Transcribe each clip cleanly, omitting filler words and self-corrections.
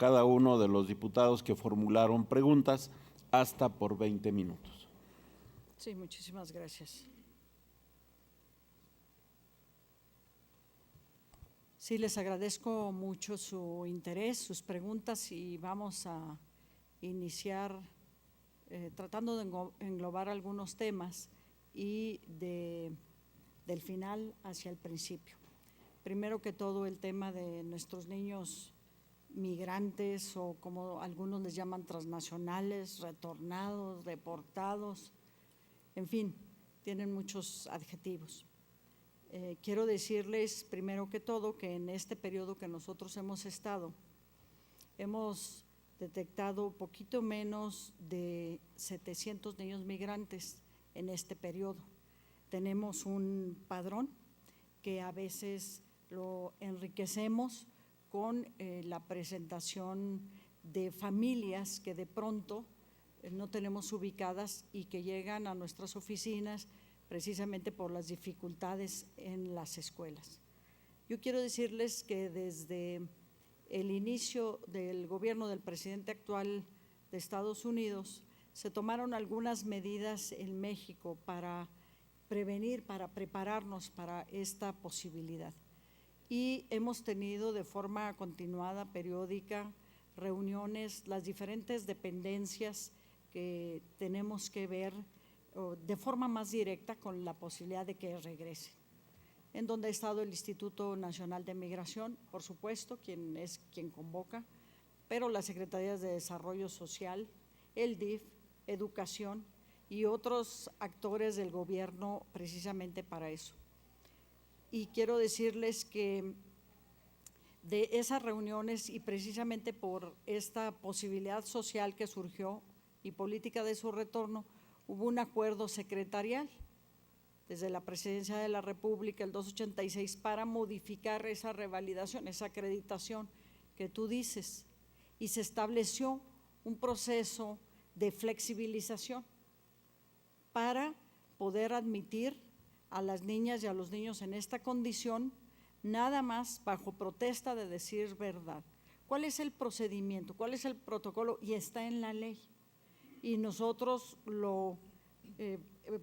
cada uno de los diputados que formularon preguntas, hasta por 20 minutos. Sí, muchísimas gracias. Sí, les agradezco mucho su interés, sus preguntas y vamos a iniciar tratando de englobar algunos temas y del final hacia el principio. Primero que todo, el tema de nuestros niños migrantes o como algunos les llaman transnacionales, retornados, deportados, en fin, tienen muchos adjetivos. Quiero decirles primero que todo que en este periodo que nosotros hemos estado, hemos detectado poquito menos de 700 niños migrantes en este periodo. Tenemos un padrón que a veces lo enriquecemos con la presentación de familias que de pronto no tenemos ubicadas y que llegan a nuestras oficinas precisamente por las dificultades en las escuelas. Yo quiero decirles que desde el inicio del gobierno del presidente actual de Estados Unidos se tomaron algunas medidas en México para prevenir, para prepararnos para esta posibilidad. Y hemos tenido de forma continuada, periódica, reuniones, las diferentes dependencias que tenemos que ver de forma más directa con la posibilidad de que regresen. En donde ha estado el Instituto Nacional de Migración, por supuesto, quien convoca, pero las Secretarías de Desarrollo Social, el DIF, Educación y otros actores del gobierno precisamente para eso. Y quiero decirles que de esas reuniones y precisamente por esta posibilidad social que surgió y política de su retorno, hubo un acuerdo secretarial desde la Presidencia de la República, el 286, para modificar esa revalidación, esa acreditación que tú dices, y se estableció un proceso de flexibilización para poder admitir a las niñas y a los niños en esta condición, nada más bajo protesta de decir verdad. ¿Cuál es el procedimiento? ¿Cuál es el protocolo? Y está en la ley, y nosotros lo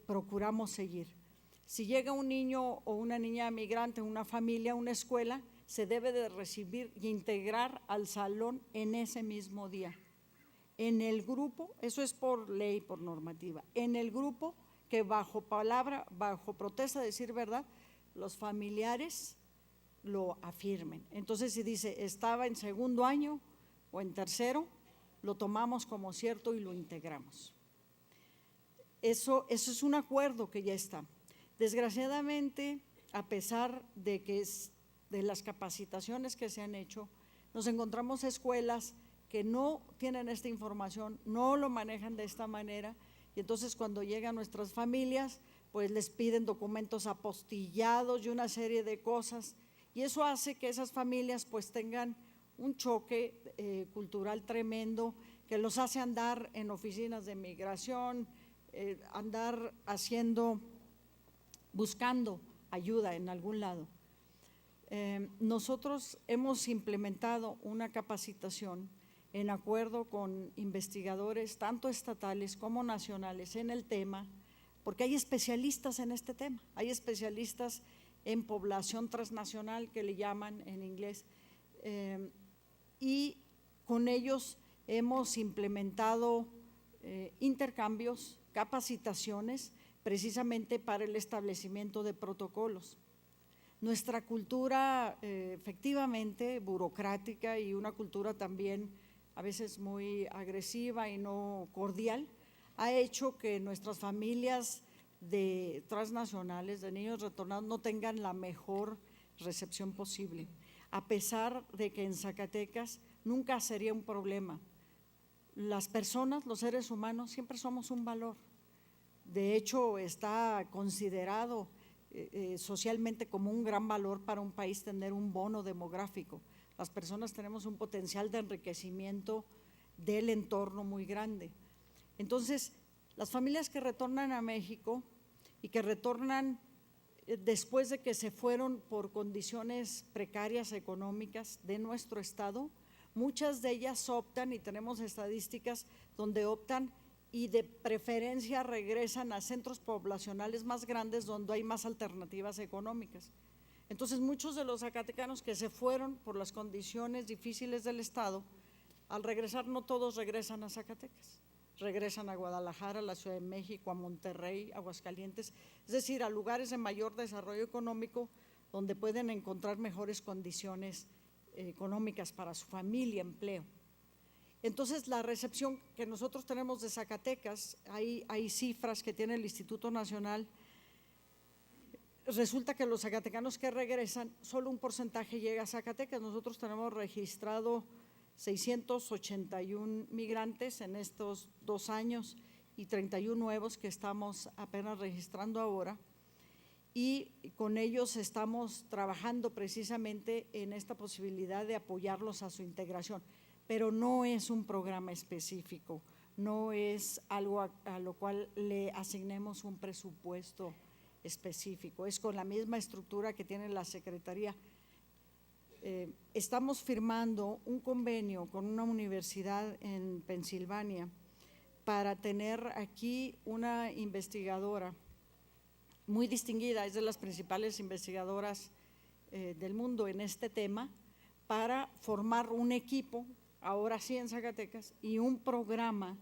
procuramos seguir. Si llega un niño o una niña migrante, una familia, una escuela, se debe de recibir y integrar al salón en ese mismo día. En el grupo, eso es por ley, por normativa, en el grupo que bajo palabra, bajo protesta de decir verdad, los familiares lo afirmen. Entonces, si dice estaba en segundo año o en tercero, lo tomamos como cierto y lo integramos. Eso es un acuerdo que ya está. Desgraciadamente, a pesar de que de las capacitaciones que se han hecho, nos encontramos escuelas que no tienen esta información, no lo manejan de esta manera, y entonces cuando llegan nuestras familias, pues les piden documentos apostillados y una serie de cosas, y eso hace que esas familias pues tengan un choque cultural tremendo que los hace andar en oficinas de migración, andar buscando ayuda en algún lado. Nosotros hemos implementado una capacitación en acuerdo con investigadores, tanto estatales como nacionales, en el tema, porque hay especialistas en este tema, hay especialistas en población transnacional, que le llaman en inglés, y con ellos hemos implementado intercambios, capacitaciones, precisamente para el establecimiento de protocolos. Nuestra cultura efectivamente burocrática y una cultura también a veces muy agresiva y no cordial, ha hecho que nuestras familias de transnacionales, de niños retornados, no tengan la mejor recepción posible, a pesar de que en Zacatecas nunca sería un problema. Las personas, los seres humanos, siempre somos un valor. De hecho, está considerado socialmente como un gran valor para un país tener un bono demográfico. Las personas tenemos un potencial de enriquecimiento del entorno muy grande. Entonces, las familias que retornan a México y que retornan después de que se fueron por condiciones precarias económicas de nuestro estado, muchas de ellas optan, y tenemos estadísticas donde optan y de preferencia regresan a centros poblacionales más grandes donde hay más alternativas económicas. Entonces, muchos de los zacatecanos que se fueron por las condiciones difíciles del Estado, al regresar no todos regresan a Zacatecas, regresan a Guadalajara, a la Ciudad de México, a Monterrey, a Aguascalientes, es decir, a lugares de mayor desarrollo económico donde pueden encontrar mejores condiciones económicas para su familia, empleo. Entonces, la recepción que nosotros tenemos de Zacatecas, hay cifras que tiene el Instituto Nacional. Resulta que los zacatecanos que regresan, solo un porcentaje llega a Zacatecas. Nosotros tenemos registrado 681 migrantes en estos 2 años y 31 nuevos que estamos apenas registrando ahora, y con ellos estamos trabajando precisamente en esta posibilidad de apoyarlos a su integración, pero no es un programa específico, no es algo a lo cual le asignemos un presupuesto específico, es con la misma estructura que tiene la Secretaría. Estamos firmando un convenio con una universidad en Pensilvania para tener aquí una investigadora muy distinguida, es de las principales investigadoras del mundo en este tema, para formar un equipo, ahora sí en Zacatecas, y un programa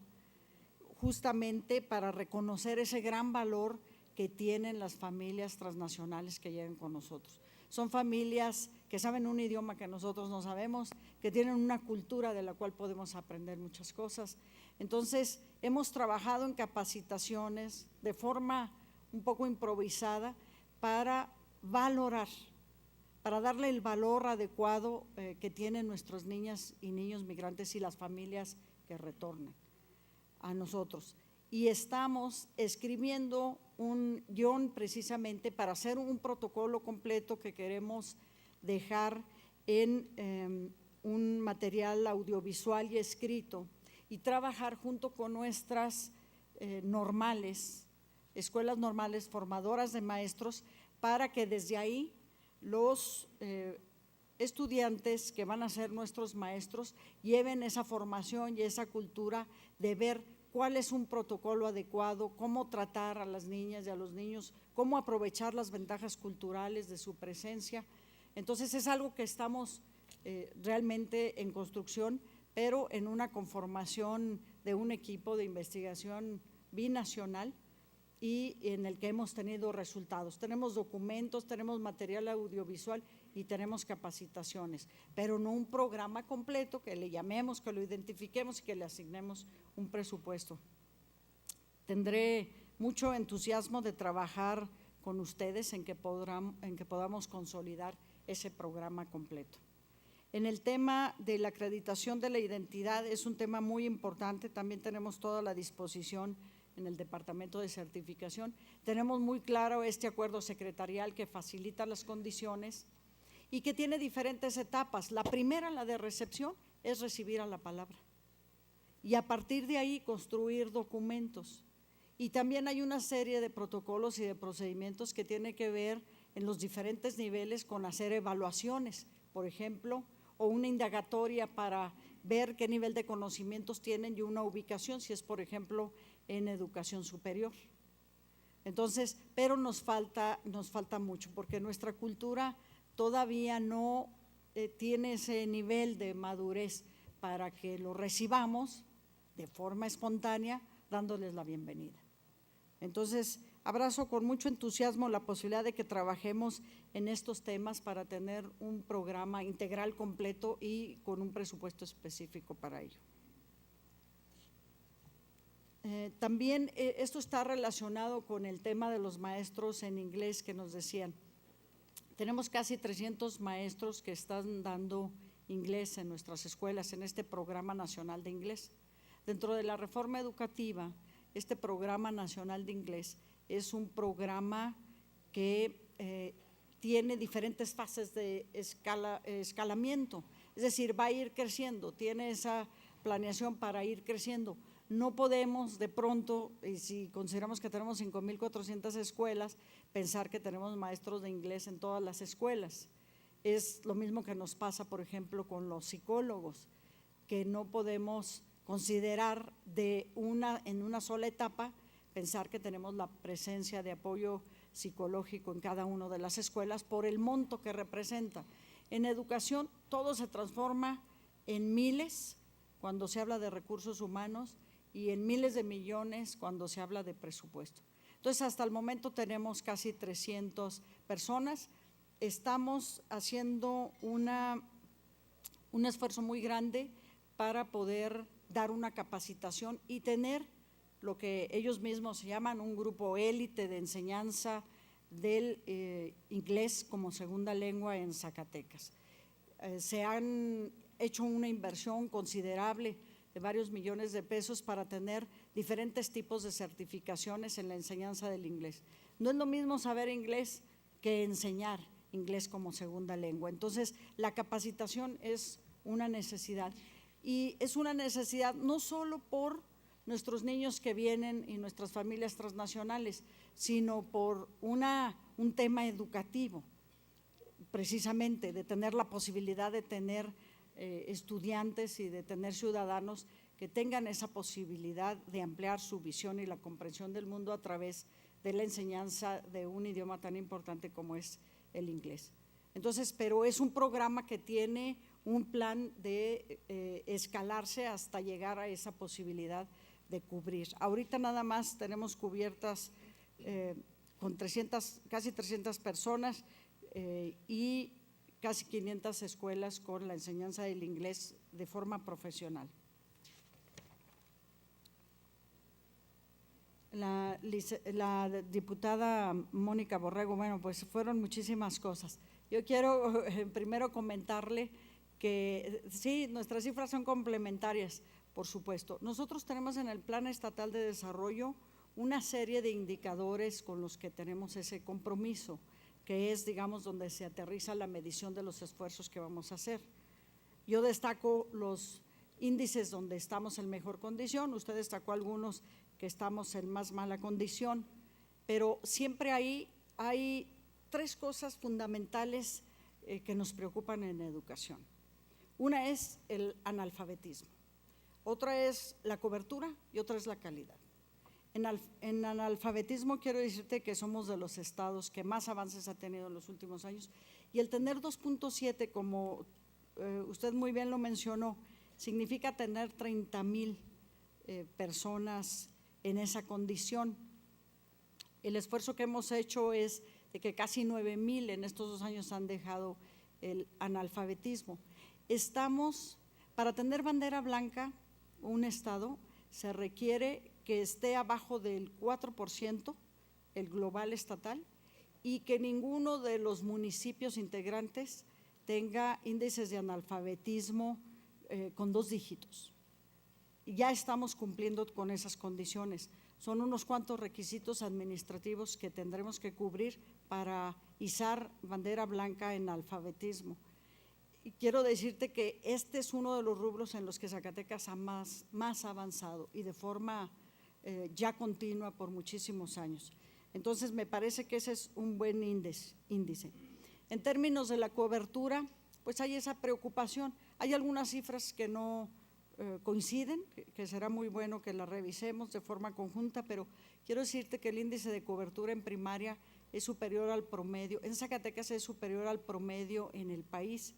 justamente para reconocer ese gran valor que tienen las familias transnacionales que llegan con nosotros. Son familias que saben un idioma que nosotros no sabemos, que tienen una cultura de la cual podemos aprender muchas cosas. Entonces, hemos trabajado en capacitaciones de forma un poco improvisada para valorar, para darle el valor adecuado que tienen nuestras niñas y niños migrantes y las familias que retornen a nosotros. Y estamos escribiendo un guión precisamente para hacer un protocolo completo que queremos dejar en un material audiovisual y escrito, y trabajar junto con nuestras escuelas normales formadoras de maestros, para que desde ahí los estudiantes que van a ser nuestros maestros lleven esa formación y esa cultura de ver cuál es un protocolo adecuado, cómo tratar a las niñas y a los niños, cómo aprovechar las ventajas culturales de su presencia. Entonces, es algo que estamos realmente en construcción, pero en una conformación de un equipo de investigación binacional y en el que hemos tenido resultados. Tenemos documentos, tenemos material audiovisual y tenemos capacitaciones, pero no un programa completo que le llamemos, que lo identifiquemos y que le asignemos un presupuesto. Tendré mucho entusiasmo de trabajar con ustedes en que podamos consolidar ese programa completo. En el tema de la acreditación de la identidad, es un tema muy importante, también tenemos toda la disposición en el Departamento de Certificación. Tenemos muy claro este acuerdo secretarial que facilita las condiciones y que tiene diferentes etapas. La primera, la de recepción, es recibir a la palabra y a partir de ahí construir documentos. Y también hay una serie de protocolos y de procedimientos que tiene que ver en los diferentes niveles con hacer evaluaciones, por ejemplo, o una indagatoria para ver qué nivel de conocimientos tienen y una ubicación, si es, por ejemplo, en educación superior. Entonces, pero nos falta mucho, porque nuestra cultura todavía no tiene ese nivel de madurez para que lo recibamos de forma espontánea, dándoles la bienvenida. Entonces, abrazo con mucho entusiasmo la posibilidad de que trabajemos en estos temas para tener un programa integral completo y con un presupuesto específico para ello. También esto está relacionado con el tema de los maestros en inglés que nos decían. Tenemos casi 300 maestros que están dando inglés en nuestras escuelas, en este programa nacional de inglés. Dentro de la reforma educativa, este programa nacional de inglés es un programa que tiene diferentes fases de escalamiento, es decir, va a ir creciendo, tiene esa planeación para ir creciendo. No podemos de pronto, y si consideramos que tenemos 5,400 escuelas, pensar que tenemos maestros de inglés en todas las escuelas. Es lo mismo que nos pasa, por ejemplo, con los psicólogos. que no podemos considerar en una sola etapa, pensar que tenemos la presencia de apoyo psicológico en cada una de las escuelas por el monto que representa. En educación todo se transforma en miles cuando se habla de recursos humanos y en miles de millones cuando se habla de presupuesto. Entonces, hasta el momento tenemos casi 300 personas. Estamos haciendo un esfuerzo muy grande para poder dar una capacitación y tener lo que ellos mismos llaman un grupo élite de enseñanza del inglés como segunda lengua en Zacatecas. Se han hecho una inversión considerable de varios millones de pesos para tener diferentes tipos de certificaciones en la enseñanza del inglés. No es lo mismo saber inglés que enseñar inglés como segunda lengua. Entonces, la capacitación es una necesidad, y es una necesidad no solo por nuestros niños que vienen y nuestras familias transnacionales, sino por un tema educativo, precisamente de tener la posibilidad de tener estudiantes y de tener ciudadanos que tengan esa posibilidad de ampliar su visión y la comprensión del mundo a través de la enseñanza de un idioma tan importante como es el inglés. Entonces, pero es un programa que tiene un plan de escalarse hasta llegar a esa posibilidad de cubrir. Ahorita nada más tenemos cubiertas con casi 300 personas y casi 500 escuelas con la enseñanza del inglés de forma profesional. La diputada Mónica Borrego, bueno, pues fueron muchísimas cosas. Yo quiero primero comentarle que sí, nuestras cifras son complementarias, por supuesto. Nosotros tenemos en el Plan Estatal de Desarrollo una serie de indicadores con los que tenemos ese compromiso, que es, digamos, donde se aterriza la medición de los esfuerzos que vamos a hacer. Yo destaco los índices donde estamos en mejor condición, usted destacó algunos que estamos en más mala condición, pero siempre hay 3 cosas fundamentales que nos preocupan en educación. Una es el analfabetismo, otra es la cobertura y otra es la calidad. En analfabetismo quiero decirte que somos de los estados que más avances ha tenido en los últimos años, y el tener 2.7, como usted muy bien lo mencionó, significa tener 30,000 personas en esa condición. El esfuerzo que hemos hecho es de que casi 9,000 en estos 2 años han dejado el analfabetismo. Para tener bandera blanca, un estado se requiere que esté abajo del 4%, el global estatal, y que ninguno de los municipios integrantes tenga índices de analfabetismo con 2 dígitos. Ya estamos cumpliendo con esas condiciones. Son unos cuantos requisitos administrativos que tendremos que cubrir para izar bandera blanca en alfabetismo. Y quiero decirte que este es uno de los rubros en los que Zacatecas ha más avanzado y de forma ya continua por muchísimos años. Entonces, me parece que ese es un buen índice. En términos de la cobertura, pues hay esa preocupación. Hay algunas cifras que no coinciden, que será muy bueno que las revisemos de forma conjunta, pero quiero decirte que el índice de cobertura en primaria es superior al promedio, en Zacatecas es superior al promedio en el país,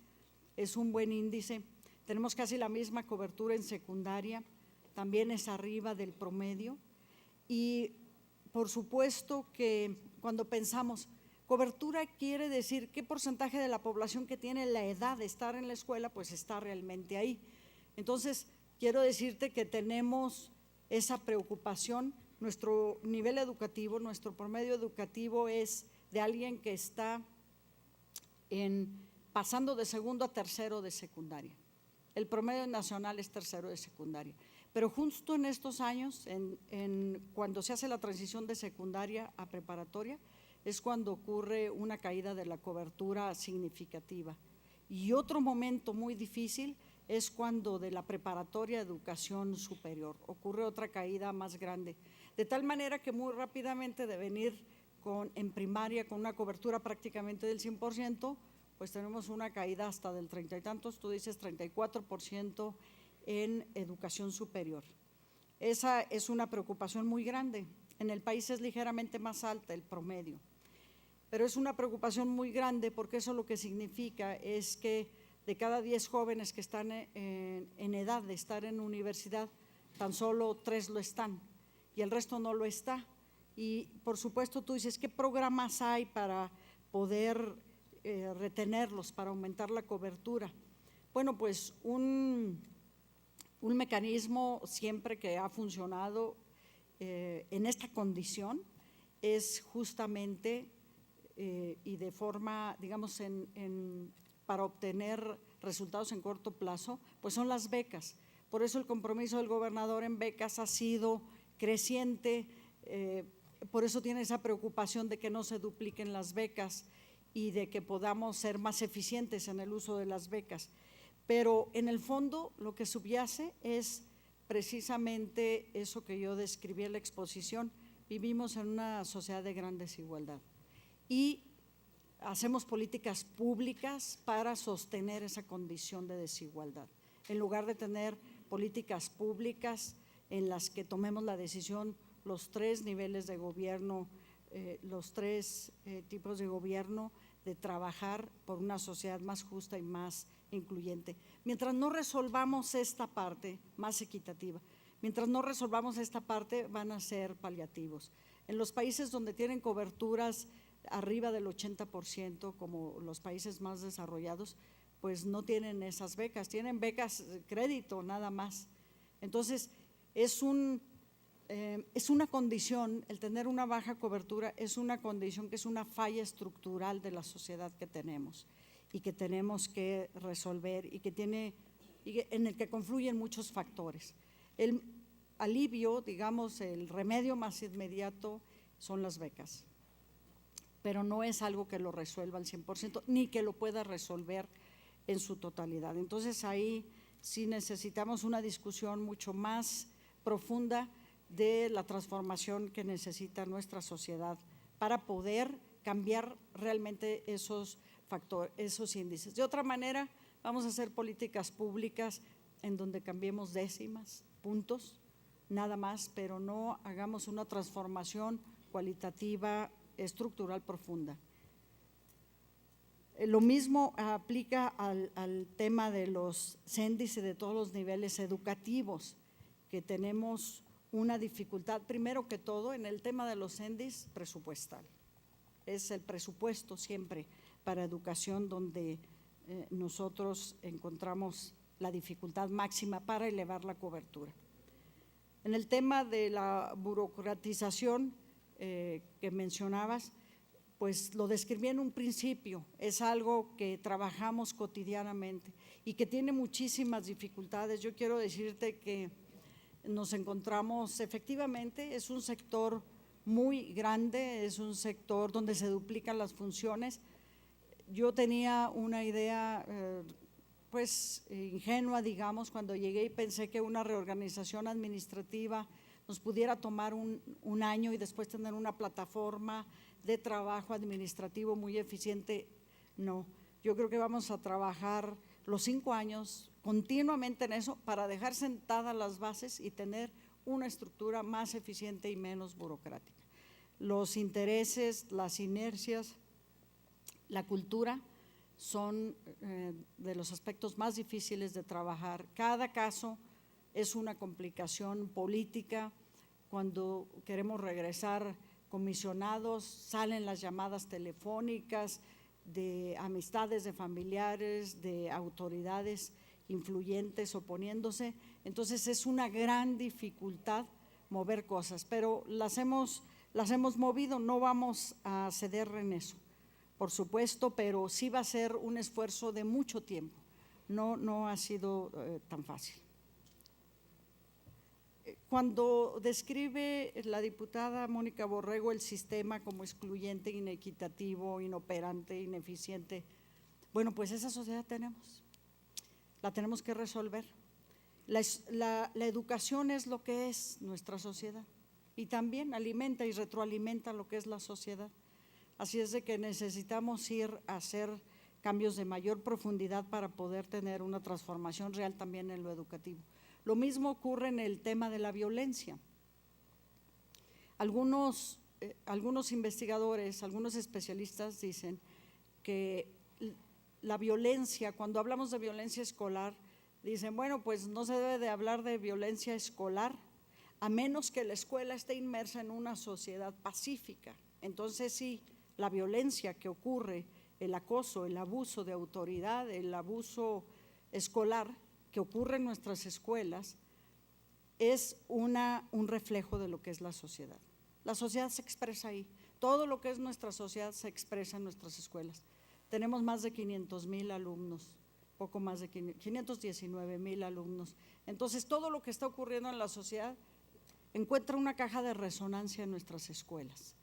es un buen índice. Tenemos casi la misma cobertura en secundaria, también es arriba del promedio, y por supuesto que cuando pensamos cobertura quiere decir qué porcentaje de la población que tiene la edad de estar en la escuela pues está realmente ahí. Entonces, quiero decirte que tenemos esa preocupación. Nuestro nivel educativo, nuestro promedio educativo es de alguien que está pasando de segundo a tercero de secundaria. El promedio nacional es tercero de secundaria. Pero justo en estos años, cuando se hace la transición de secundaria a preparatoria, es cuando ocurre una caída de la cobertura significativa. Y otro momento muy difícil es cuando de la preparatoria a educación superior ocurre otra caída más grande, de tal manera que muy rápidamente de venir en primaria con una cobertura prácticamente del 100%, pues tenemos una caída hasta del 30 y tantos, tú dices 34% en educación superior. Esa es una preocupación muy grande. En el país es ligeramente más alta el promedio, pero es una preocupación muy grande porque eso lo que significa es que de cada 10 jóvenes que están en edad de estar en universidad, tan solo 3 lo están y el resto no lo está. Y por supuesto tú dices, ¿qué programas hay para poder retenerlos, para aumentar la cobertura? Bueno, pues un mecanismo siempre que ha funcionado en esta condición es justamente y de forma, digamos, para obtener resultados en corto plazo, pues son las becas. Por eso el compromiso del gobernador en becas ha sido creciente, por eso tiene esa preocupación de que no se dupliquen las becas y de que podamos ser más eficientes en el uso de las becas. Pero en el fondo lo que subyace es precisamente eso que yo describí en la exposición. Vivimos en una sociedad de gran desigualdad y hacemos políticas públicas para sostener esa condición de desigualdad. En lugar de tener políticas públicas en las que tomemos la decisión los 3 niveles de gobierno, los 3 tipos de gobierno, de trabajar por una sociedad más justa y más incluyente. Mientras no resolvamos esta parte más equitativa, mientras no resolvamos esta parte, van a ser paliativos. En los países donde tienen coberturas arriba del 80%, como los países más desarrollados, pues no tienen esas becas, tienen becas crédito nada más. Entonces, es una condición, el tener una baja cobertura es una condición que es una falla estructural de la sociedad que tenemos y que tenemos que resolver y en el que confluyen muchos factores. El alivio, digamos, el remedio más inmediato son las becas, pero no es algo que lo resuelva al 100% ni que lo pueda resolver en su totalidad. Entonces ahí sí necesitamos una discusión mucho más profunda de la transformación que necesita nuestra sociedad para poder cambiar realmente esos factores, esos índices. De otra manera, vamos a hacer políticas públicas en donde cambiemos décimas, puntos, nada más, pero no hagamos una transformación cualitativa, estructural profunda. Lo mismo aplica al tema de los CENDIS y de todos los niveles educativos, que tenemos una dificultad, primero que todo, en el tema de los CENDIS presupuestal. Es el presupuesto siempre para educación donde nosotros encontramos la dificultad máxima para elevar la cobertura. En el tema de la burocratización que mencionabas, pues lo describí en un principio, es algo que trabajamos cotidianamente y que tiene muchísimas dificultades. Yo quiero decirte que nos encontramos, efectivamente, es un sector muy grande, es un sector donde se duplican las funciones. Yo tenía una idea pues ingenua, digamos, cuando llegué y pensé que una reorganización administrativa nos pudiera tomar un año y después tener una plataforma de trabajo administrativo muy eficiente. No, yo creo que vamos a trabajar los 5 años continuamente en eso para dejar sentadas las bases y tener una estructura más eficiente y menos burocrática. Los intereses, las inercias, la cultura son de los aspectos más difíciles de trabajar. Cada caso es una complicación política. Cuando queremos regresar comisionados, salen las llamadas telefónicas de amistades, de familiares, de autoridades influyentes oponiéndose. Entonces es una gran dificultad mover cosas, pero las hemos movido, no vamos a ceder en eso, por supuesto, pero sí va a ser un esfuerzo de mucho tiempo, no ha sido tan fácil. Cuando describe la diputada Mónica Borrego el sistema como excluyente, inequitativo, inoperante, ineficiente, bueno, pues esa sociedad la tenemos que resolver. La educación es lo que es nuestra sociedad y también alimenta y retroalimenta lo que es la sociedad. Así es de que necesitamos ir a hacer cambios de mayor profundidad para poder tener una transformación real también en lo educativo. Lo mismo ocurre en el tema de la violencia. Algunos investigadores, algunos especialistas dicen que la violencia, cuando hablamos de violencia escolar, dicen, bueno, pues no se debe de hablar de violencia escolar a menos que la escuela esté inmersa en una sociedad pacífica. Entonces sí, la violencia que ocurre, el acoso, el abuso de autoridad, el abuso escolar que ocurre en nuestras escuelas es un reflejo de lo que es la sociedad. La sociedad se expresa ahí, todo lo que es nuestra sociedad se expresa en nuestras escuelas. Tenemos más de 500,000 alumnos, poco más de 519,000 alumnos. Entonces, todo lo que está ocurriendo en la sociedad encuentra una caja de resonancia en nuestras escuelas.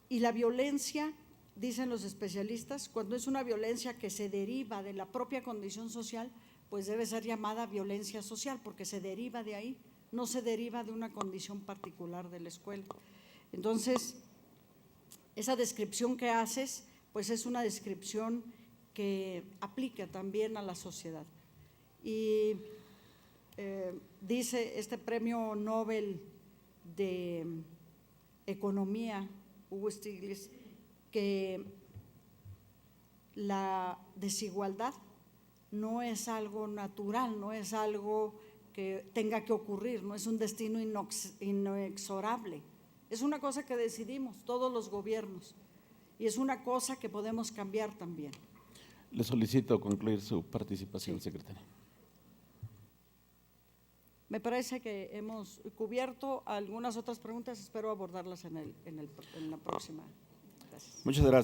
Y la violencia, dicen los especialistas, cuando es una violencia que se deriva de la propia condición social, pues debe ser llamada violencia social, porque se deriva de ahí, no se deriva de una condición particular de la escuela. Entonces, esa descripción que haces, pues es una descripción que aplica también a la sociedad. Y dice este premio Nobel de Economía, Hugo Stiglitz, que la desigualdad no es algo natural, no es algo que tenga que ocurrir, no es un destino inexorable, es una cosa que decidimos todos los gobiernos y es una cosa que podemos cambiar también. Le solicito concluir su participación, Sí. secretaria. Me parece que hemos cubierto algunas otras preguntas, espero abordarlas en la próxima. Gracias. Muchas gracias.